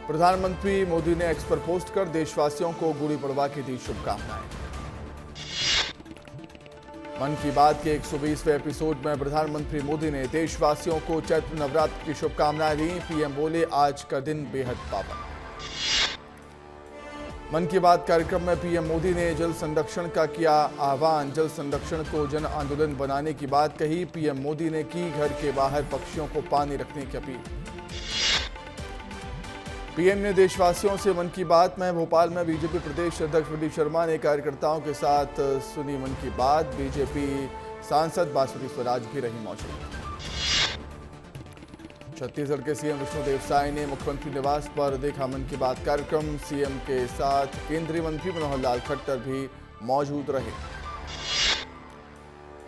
प्रधानमंत्री मोदी ने एक्स पर पोस्ट कर देशवासियों को गुड़ी पड़वा की दी शुभकामनाएं। मन की बात के 120वें एपिसोड में प्रधानमंत्री मोदी ने देशवासियों को चैत्र नवरात्र की शुभकामनाएं दी। पीएम बोले, आज का दिन बेहद पावन। मन की बात कार्यक्रम में पीएम मोदी ने जल संरक्षण का किया आह्वान। जल संरक्षण को जन आंदोलन बनाने की बात कही। पीएम मोदी ने की घर के बाहर पक्षियों को पानी रखने की अपील। पीएम ने देशवासियों से मन की बात में भोपाल में बीजेपी प्रदेश अध्यक्ष वी डी शर्मा ने कार्यकर्ताओं के साथ सुनी मन की बात। बीजेपी सांसद बासुरी स्वराज भी रही मौजूद। छत्तीसगढ़ के सीएम विष्णुदेव साय ने मुख्यमंत्री निवास पर देखा मन की बात कार्यक्रम। सीएम के साथ केंद्रीय मंत्री मनोहर लाल खट्टर भी मौजूद रहे।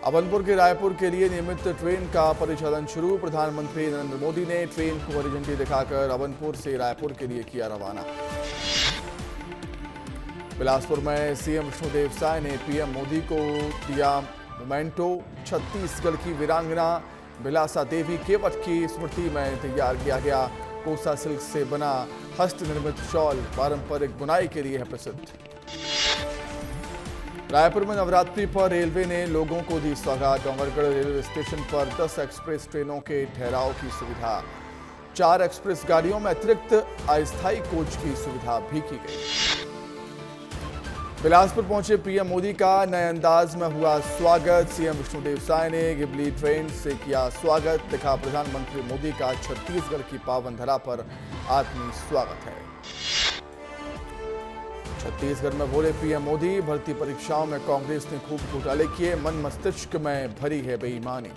अभनपुर के रायपुर के लिए नियमित ट्रेन का परिचालन शुरू। प्रधानमंत्री नरेंद्र मोदी ने ट्रेन को हरी झंडी दिखाकर अभनपुर से रायपुर के लिए किया रवाना। बिलासपुर में सीएम विष्णुदेव साय ने पीएम मोदी को दिया मोमेंटो। छत्तीसगढ़ की वीरांगना बिलासा देवी केवट की स्मृति में तैयार किया गया कोसा सिल्क से बना हस्त निर्मित शॉल पारंपरिक बुनाई के लिए है प्रसिद्ध। रायपुर में नवरात्रि पर रेलवे ने लोगों को दी सौगात। डोंगरगढ़ रेलवे स्टेशन पर 10 एक्सप्रेस ट्रेनों के ठहराव की सुविधा। 4 एक्सप्रेस गाड़ियों में अतिरिक्त अस्थायी कोच की सुविधा भी की गई। बिलासपुर पहुंचे पीएम मोदी का नए अंदाज में हुआ स्वागत। सीएम विष्णुदेव साय ने गिबली ट्रेन से किया स्वागत। लिखा, प्रधानमंत्री मोदी का छत्तीसगढ़ की पावन धरा पर आत्मीय स्वागत है। छत्तीसगढ़ में बोले पीएम मोदी, भर्ती परीक्षाओं में कांग्रेस ने खूब घोटाले किए, मन मस्तिष्क में भरी है बेईमानी।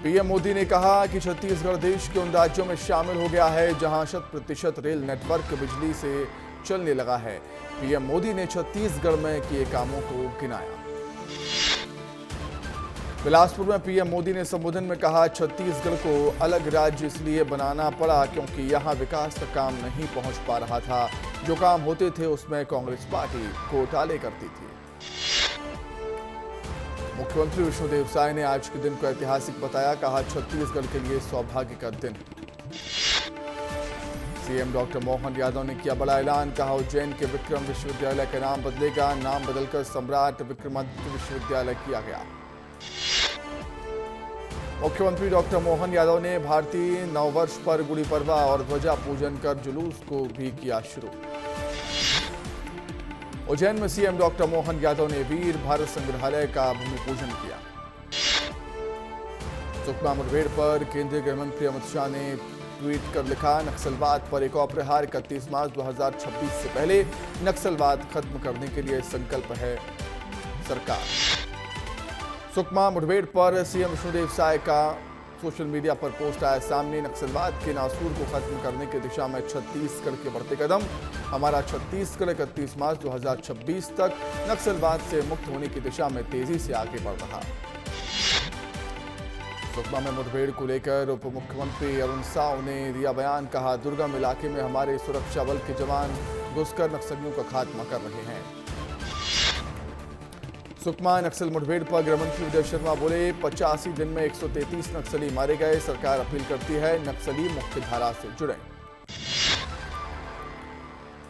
पीएम मोदी ने कहा कि छत्तीसगढ़ देश के उन राज्यों में शामिल हो गया है जहां 100% रेल नेटवर्क बिजली से चलने लगा है। पीएम मोदी ने छत्तीसगढ़ में किए कामों को गिनाया। बिलासपुर में पीएम मोदी ने संबोधन में कहा, छत्तीसगढ़ को अलग राज्य इसलिए बनाना पड़ा क्योंकि यहां विकास का काम नहीं पहुंच पा रहा था। जो काम होते थे उसमें कांग्रेस पार्टी घोटाले करती थी। मुख्यमंत्री विष्णुदेव साय ने आज के दिन को ऐतिहासिक बताया। कहा, छत्तीसगढ़ के लिए सौभाग्य का दिन। सीएम डॉक्टर मोहन यादव ने किया बड़ा ऐलान। कहा, उज्जैन के विक्रम विश्वविद्यालय का नाम बदलेगा। नाम बदलकर सम्राट विक्रमादित्य विश्वविद्यालय किया गया। मुख्यमंत्री डॉक्टर मोहन यादव ने भारतीय नववर्ष पर गुड़ी पड़वा और ध्वजा पूजन कर जुलूस को भी किया शुरू। उज्जैन में सीएम डॉक्टर मोहन यादव ने वीर भारत संग्रहालय का भूमि पूजन किया। सुकमा मुठभेड़ पर केंद्रीय गृह मंत्री अमित शाह ने ट्वीट कर लिखा, नक्सलवाद पर एक और प्रहार। 31 मार्च 2026 से पहले नक्सलवाद खत्म करने के लिए संकल्प है सरकार। सुकमा मुठभेड़ पर सीएम विष्णुदेव साय का सोशल मीडिया पर पोस्ट आया सामने। नक्सलवाद के नासूर को खत्म करने की दिशा में छत्तीसगढ़ के बढ़ते कदम। हमारा छत्तीसगढ़ 31 मार्च 2026 तक नक्सलवाद से मुक्त होने की दिशा में तेजी से आगे बढ़ रहा। सुकमा में मुठभेड़ को लेकर उप मुख्यमंत्री अरुण साव ने दिया बयान। कहा, दुर्गम इलाके में हमारे सुरक्षा बल के जवान घुसकर नक्सलियों का खात्मा कर रहे हैं। सुकमा नक्सल मुठभेड़ पर गृहमंत्री विजय शर्मा बोले, 85 दिन में 133 नक्सली मारे गए। सरकार अपील करती है नक्सली मुख्य धारा से जुड़े।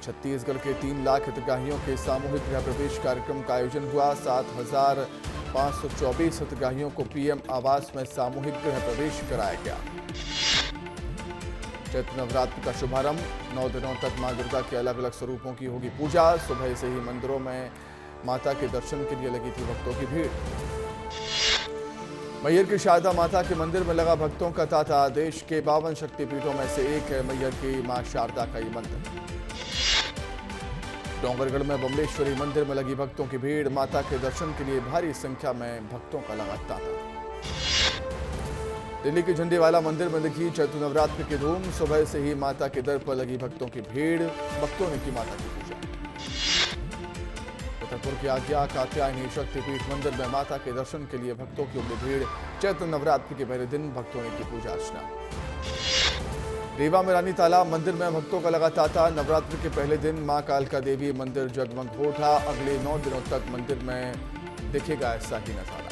छत्तीसगढ़ के 3 लाख हितग्राहियों के सामूहिक गृह प्रवेश कार्यक्रम का आयोजन हुआ। 7,524 हितग्राहियों को पीएम आवास में सामूहिक गृह प्रवेश कराया गया। चैत्र नवरात्र का शुभारंभ। 9 दिनों तक मां दुर्गा के अलग अलग स्वरूपों की होगी पूजा। सुबह से ही मंदिरों में माता के दर्शन के लिए लगी थी भक्तों की भीड़। मैहर की शारदा माता के मंदिर में लगा भक्तों का तांता। देश के 52 शक्तिपीठों में से एक है मैहर की मां शारदा का ये मंदिर। डोंगरगढ़ में बमलेश्वरी मंदिर में लगी भक्तों की भीड़। माता के दर्शन के लिए भारी संख्या में भक्तों का लगा तांता। दिल्ली के झंडेवाला मंदिर में दिखी चैत्र नवरात्र की धूम। सुबह से ही माता के दर पर लगी भक्तों की भीड़। भक्तों ने की माता की पूजा। छतरपुर की आज्ञा कात्यायनी शक्तिपीठ मंदिर में माता के दर्शन के लिए भक्तों की उमड़ी भीड़। चैत्र नवरात्र के पहले दिन भक्तों ने की पूजा अर्चना। रीवा में रानी तालाब मंदिर में भक्तों का लगा तांता। नवरात्र के पहले दिन मां कालका देवी मंदिर जगमग हो उठा। अगले 9 दिनों तक मंदिर में दिखेगा ऐसा ही नजारा।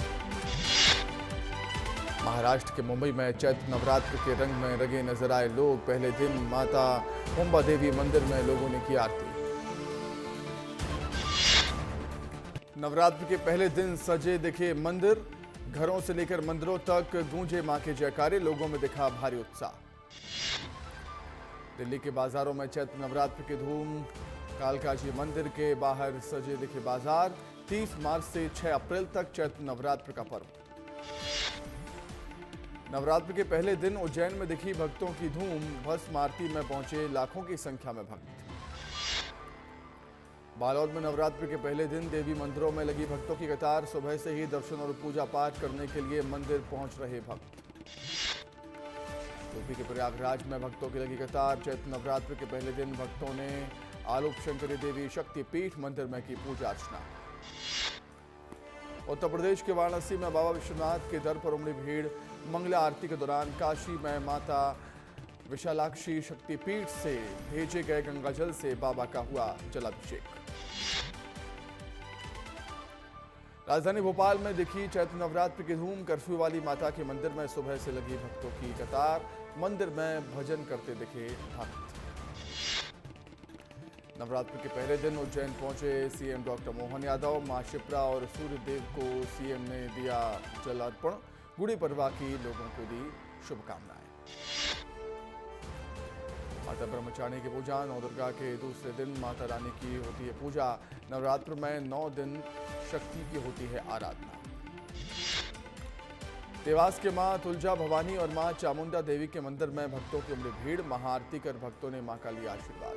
महाराष्ट्र के मुंबई में चैत्र नवरात्र के रंग में रंगे नजर आए लोग। पहले दिन माता मुंबा देवी मंदिर में लोगों ने की आरती। नवरात्र के पहले दिन सजे दिखे मंदिर, घरों से लेकर मंदिरों तक गूंजे मां के जयकारे। लोगों में दिखा भारी उत्साह। दिल्ली के बाजारों में चैत्र नवरात्र की धूम। कालकाजी मंदिर के बाहर सजे दिखे बाजार। 30 मार्च से 6 अप्रैल तक चैत्र नवरात्र का पर्व। नवरात्र के पहले दिन उज्जैन में दिखी भक्तों की धूम। भस्म आरती में पहुंचे लाखों की संख्या में भक्त। बालोद में नवरात्र के पहले दिन देवी मंदिरों में लगी भक्तों की कतार। सुबह से ही दर्शन और पूजा पाठ करने के लिए मंदिर पहुंच रहे भक्त। यूपी के प्रयागराज में भक्तों की लगी कतार। चैत्र नवरात्र के पहले दिन भक्तों ने आलोक शंकरी देवी शक्तिपीठ मंदिर में की पूजा अर्चना। उत्तर प्रदेश के वाराणसी में बाबा विश्वनाथ के दर पर उमड़ी भीड़। मंगला आरती के दौरान काशी में माता विशालाक्षी शक्तिपीठ से भेजे गए गंगाजल से बाबा का हुआ जलाभिषेक। राजधानी भोपाल में दिखी चैत्र नवरात्र की धूम। कर्फ्यू वाली माता के मंदिर में सुबह से लगी भक्तों की कतार। मंदिर में भजन करते दिखे भक्त। नवरात्र के पहले दिन उज्जैन पहुंचे सीएम डॉक्टर मोहन यादव। मां शिप्रा और सूर्य देव को सीएम ने दिया जल अर्पण। गुड़ी पड़वा की लोगों को दी शुभकामनाएं। माता ब्रह्मचारिणी की पूजा। नवदुर्गा के दूसरे दिन माता रानी की होती है पूजा। नवरात्र में 9 दिन शक्ति की होती है आराधना। देवास के मां तुलजा भवानी और मां चामुंडा देवी के मंदिर में भक्तों की उमड़ी भीड़। महाआरती कर भक्तों ने मां का लिया आशीर्वाद।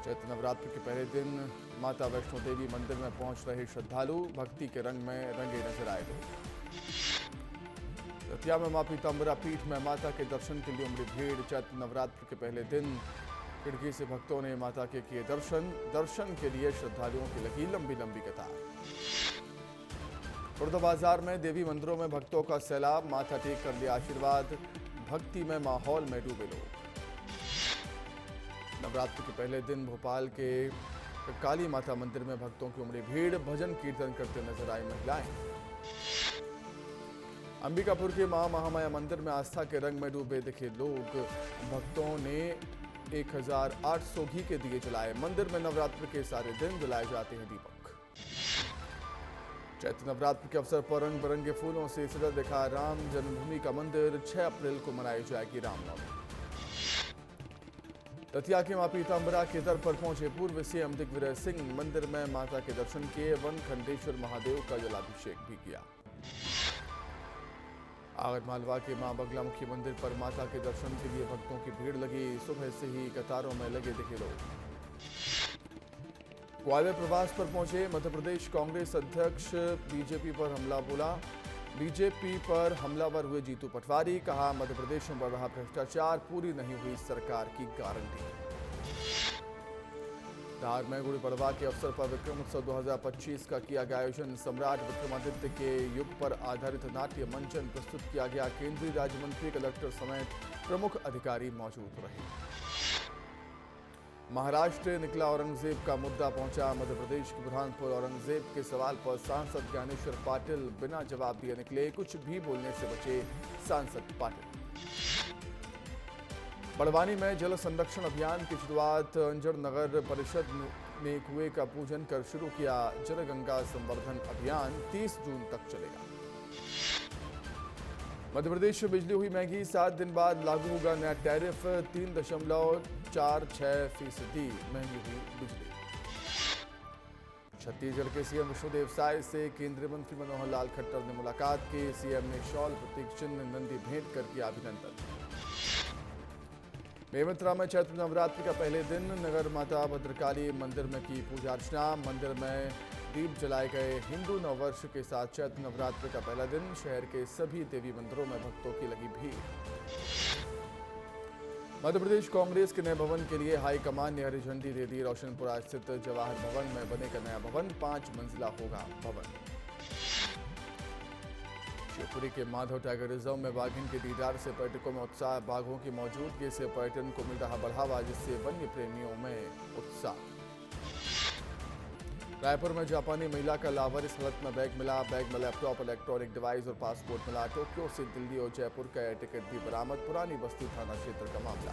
चैत्र नवरात्र के पहले दिन माता वैष्णो देवी मंदिर में पहुंच रहे श्रद्धालु। भक्ति के रंग में रंगे नजर आए लोग। दतिया में मां पीतांबरा पीठ में माता के दर्शन के लिए उमड़ी भीड़। चैत्र नवरात्र के पहले दिन खिड़की से भक्तों ने माता के किए दर्शन के लिए श्रद्धालुओं की लगी लंबी लंबी कतार। खुर्दा बाजार में देवी मंदिरों में भक्तों का सैलाब। माथा टेक कर लिया आशीर्वाद। भक्ति में माहौल में डूबे लोग। नवरात्र के पहले दिन भोपाल के काली माता मंदिर में भक्तों की उमड़ी भीड़। भजन कीर्तन करते नजर आई महिलाएं। अंबिकापुर के मां महामाया मंदिर में आस्था के रंग में डूबे दिखे लोग। भक्तों ने 1800 घी के दिए जलाए। मंदिर में नवरात्र के सारे दिन जलाए जाते हैं दीपक। चैत्र नवरात्र के अवसर पर रंग बिरंगे फूलों से सजा दिखा राम जन्मभूमि का मंदिर। 6 अप्रैल को मनाई जाएगी रामनवमी। दतिया के मां पीतांबरा के दर पर पहुंचे पूर्व सीएम दिग्विजय सिंह। मंदिर में माता के दर्शन किए। वनखंडेश्वर महादेव का जलाभिषेक भी किया। आगर मालवा के मां बगलामुखी मंदिर पर माता के दर्शन के लिए भक्तों की भीड़ लगी। सुबह से ही कतारों में लगे दिखे लोग। ग्वालियर प्रवास पर पहुंचे मध्य प्रदेश कांग्रेस अध्यक्ष। बीजेपी पर हमला बोला। बीजेपी पर हमलावर हुए जीतू पटवारी। कहा मध्य प्रदेश में बढ़ रहा भ्रष्टाचार। पूरी नहीं हुई सरकार की गारंटी। धार में गुड़ी पड़वा के अवसर पर विक्रम उत्सव 2025 का किया गया आयोजन। सम्राट विक्रमादित्य के युग पर आधारित नाट्य मंचन प्रस्तुत किया गया। केंद्रीय राज्य मंत्री कलेक्टर समेत प्रमुख अधिकारी मौजूद रहे। महाराष्ट्र निकला औरंगजेब का मुद्दा पहुंचा मध्य प्रदेश के बुरहानपुर। औरंगजेब के सवाल पर सांसद ज्ञानेश्वर पाटिल बिना जवाब दिए निकले। कुछ भी बोलने से बचे सांसद पाटिल। बड़वानी में जल संरक्षण अभियान की शुरुआत। अंजड़ नगर परिषद ने कुएं का पूजन कर शुरू किया। जल गंगा संवर्धन अभियान 30 जून तक चलेगा। मध्य प्रदेश में बिजली हुई महंगी। 7 दिन बाद लागू होगा नया टैरिफ। 3.46% महंगी हुई बिजली। छत्तीसगढ़ के सीएम विष्णुदेव साय से केंद्रीय मंत्री मनोहर लाल खट्टर ने मुलाकात की। सीएम ने शॉल प्रतीक चिन्ह नंदी भेंट कर किया अभिनंदन। बेमेतरा में चैत्र नवरात्र का पहले दिन नगर माता भद्रकाली मंदिर में की पूजा अर्चना। मंदिर में दीप जलाए गए। हिंदू नववर्ष के साथ चैत्र नवरात्र का पहला दिन। शहर के सभी देवी मंदिरों में भक्तों की लगी भीड़। मध्य प्रदेश कांग्रेस के नए भवन के लिए हाईकमान ने हरी झंडी दे दी। रोशनपुरा स्थित जवाहर भवन में बनेगा नया भवन। 5 मंजिला होगा भवन। शिवपुरी के माधव टाइगर रिजर्व में बाघिन के दीदार से पर्यटकों में उत्साह। बाघों की मौजूदगी से पर्यटन को मिल रहा बढ़ावा, जिससे वन्य प्रेमियों में उत्साह। रायपुर में जापानी महिला का लावारिस हालत में बैग मिला। बैग में लैपटॉप, इलेक्ट्रॉनिक डिवाइस और पासपोर्ट मिला। टोक्यो से दिल्ली और जयपुर का एयर टिकट भी बरामद। पुरानी बस्ती थाना क्षेत्र का मामला।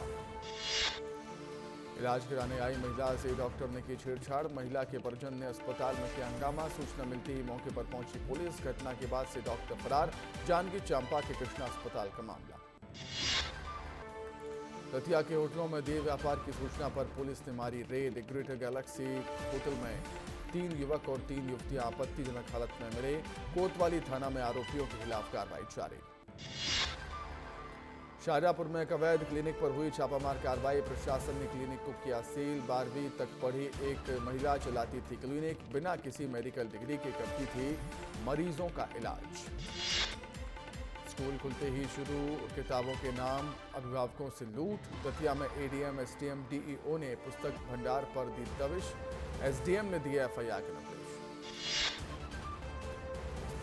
इलाज कराने आई महिला से डॉक्टर ने की छेड़छाड़। महिला के परिजन ने अस्पताल में किया हंगामा। सूचना मिलती ही मौके पर पहुंची पुलिस। घटना के बाद से डॉक्टर फरार। जांजगीर चांपा के कृष्णा अस्पताल का मामला। दतिया के होटलों में देह व्यापार की सूचना पर पुलिस ने मारी रेड। ग्रेटर गैलेक्सी होटल में 3 युवक और 3 युवतियां आपत्तिजनक हालत में मिले। कोतवाली थाना में आरोपियों के खिलाफ कार्रवाई जारी। शाहजहांपुर में एक अवैध क्लिनिक पर हुई छापामार कार्रवाई। प्रशासन ने क्लिनिक को किया सील। 12वीं तक पढ़ी एक महिला चलाती थी क्लिनिक। बिना किसी मेडिकल डिग्री के करती थी मरीजों का इलाज। स्कूल खुलते ही शुरू किताबों के नाम अभिभावकों से लूट। दतिया में एडीएम, एसडीएम, डीईओ ने पुस्तक भंडार पर दी दबिश। एसडीएम ने दिया एफआईआर के निर्देश।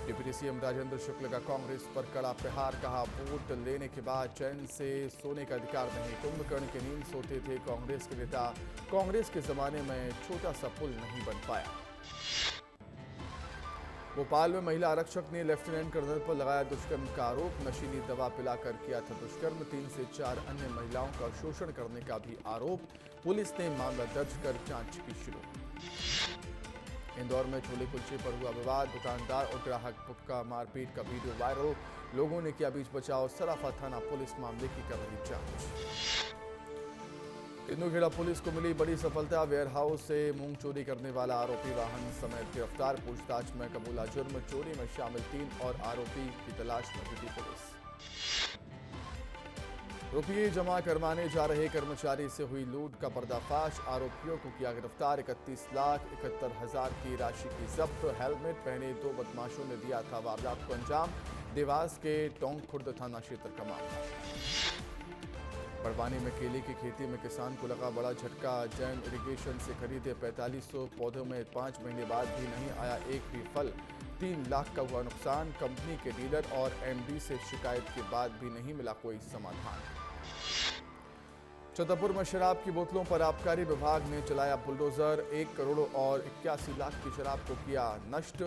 डिप्टी सीएम राजेंद्र शुक्ल का कांग्रेस पर कड़ा प्रहार। कहा, वोट लेने के बाद चैन से सोने का अधिकार नहीं। कुंभकर्ण की नींद सोते थे कांग्रेस के नेता। कांग्रेस के जमाने में छोटा सा पुल नहीं बन पाया। भोपाल में महिला आरक्षक ने लेफ्टिनेंट कर्नल पर लगाया दुष्कर्म का आरोप। नशीली दवा पिलाकर किया था दुष्कर्म। 3 से 4 अन्य महिलाओं का शोषण करने का भी आरोप। पुलिस ने मामला दर्ज कर जांच की शुरू। इंदौर में छोले कुलचे पर हुआ विवाद। दुकानदार और ग्राहक का मारपीट का वीडियो वायरल। लोगों ने किया बीच बचाव। सराफा थाना पुलिस मामले की कर रही जांच। इंदुखेड़ा पुलिस को मिली बड़ी सफलता। वेयरहाउस से मूंग चोरी करने वाला आरोपी वाहन समेत गिरफ्तार। पूछताछ में कबूला जुर्म। चोरी में शामिल 3 और आरोपी की तलाश में जुटी पुलिस। रुपये जमा करवाने जा रहे कर्मचारी से हुई लूट का पर्दाफाश। आरोपियों को किया गिरफ्तार। 31,71,000 की राशि की जब्त। हेलमेट पहने 2 बदमाशों ने दिया था वारदात को अंजाम। देवास के टोंक खुर्द थाना क्षेत्र का मामला। बड़वानी में केले की खेती में किसान को लगा बड़ा झटका। जैन इरिगेशन से खरीदे 4500 पौधों में 5 महीने बाद भी नहीं आया एक भी फल। 3 लाख का हुआ नुकसान। कंपनी के डीलर और एमडी से शिकायत के बाद भी नहीं मिला कोई समाधान। छतरपुर में शराब की बोतलों पर आबकारी विभाग ने चलाया बुलडोजर। 1 करोड़ और 81 लाख की शराब को किया नष्ट।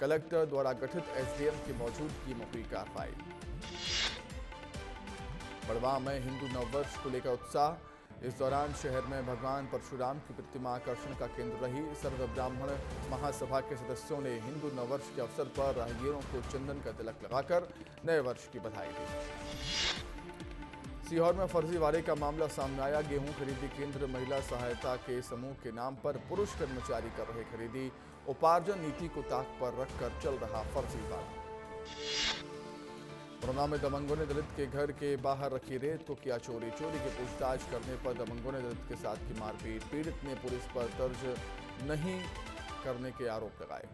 कलेक्टर द्वारा गठित एसडीएम की मौजूदगी में हुई कार्रवाई। बड़वा में हिंदू नववर्ष को लेकर उत्साह। इस दौरान शहर में भगवान परशुराम की प्रतिमा आकर्षण का केंद्र रही। सर्व ब्राह्मण महासभा के सदस्यों ने हिंदू नववर्ष के अवसर पर राहगीरों को चंदन का तिलक लगाकर नए वर्ष की बधाई दी। सीहोर में फर्जीवाड़े का मामला सामने आया। गेहूं खरीदी केंद्र महिला सहायता के समूह के नाम पर पुरुष कर्मचारी कर रहे खरीदी। उपार्जन नीति को ताक पर रखकर चल रहा फर्जीवाड़ा। मुरैना में दबंगों ने दलित के घर के बाहर रखी रेत को किया चोरी। चोरी की पूछताछ करने पर दबंगों ने दलित के साथ की मारपीट। पीड़ित ने पुलिस पर दर्ज नहीं करने के आरोप लगाए।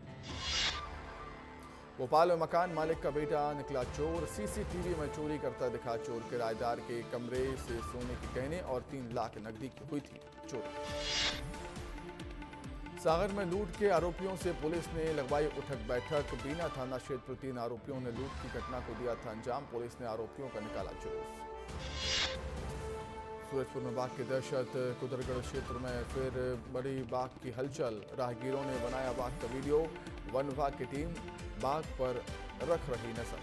भोपाल में मकान मालिक का बेटा निकला चोर। सीसीटीवी में चोरी करता दिखा चोर। किराएदार के कमरे से सोने के गहने और 3 लाख नकदी की हुई थी चोरी। सागर में लूट के आरोपियों से पुलिस ने लगवाई उठक बैठक। बीना थाना क्षेत्र 3 आरोपियों ने लूट की घटना को दिया था अंजाम। पुलिस ने आरोपियों का निकाला जुलूस। सूरजपुर में बाघ की दहशत। कुदरगढ़ क्षेत्र में फिर बड़ी बाघ की हलचल। राहगीरों ने बनाया बाघ का वीडियो। वन विभाग की टीम बाघ पर रख रही नजर।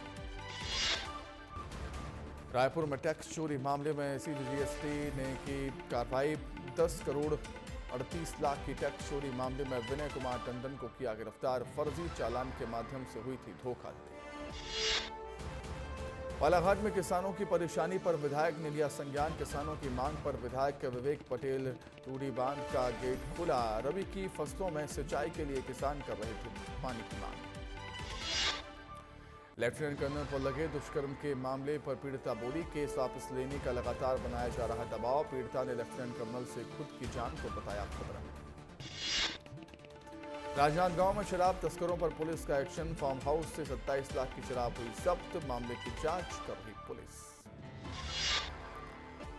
रायपुर में टैक्स चोरी मामले में सीजीएसटी ने की कार्रवाई। 10 करोड़ 38 लाख की टैक्स चोरी मामले में विनय कुमार टंडन को किया गिरफ्तार। फर्जी चालान के माध्यम से हुई थी धोखाधड़ी। बालाघाट में किसानों की परेशानी पर विधायक ने लिया संज्ञान। किसानों की मांग पर विधायक विवेक पटेल टूडी बांध का गेट खोला। रबी की फसलों में सिंचाई के लिए किसान कर रहे थे पानी की मांग। लेफ्टिनेंट कर्नल पर लगे दुष्कर्म के मामले पर पीड़िता बोली। केस वापस लेने का लगातार बनाया जा रहा दबाव। पीड़िता ने लेफ्टिनेंट कर्नल से खुद की जान को बताया खतरा। राजनांदगांव में शराब तस्करों पर पुलिस का एक्शन। फार्म हाउस से 27 लाख की शराब हुई जब्त। मामले की जांच कर रही पुलिस।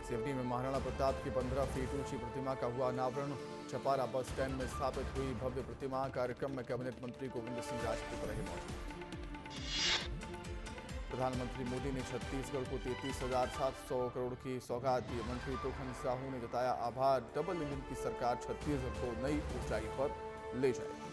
सिवनी में महाराणा प्रताप की 15 फीट ऊंची प्रतिमा का हुआ अनावरण। छपारा बस स्टैंड में स्थापित हुई भव्य प्रतिमा। कार्यक्रम में कैबिनेट मंत्री गोविंद सिंह राजपूत रहे मौजूद। प्रधानमंत्री मोदी ने छत्तीसगढ़ को 33,700 करोड़ की सौगात दी। मंत्री तोखन साहू ने जताया आभार। डबल इंजन की सरकार छत्तीसगढ़ को नई ऊंचाई पर ले जाएगी।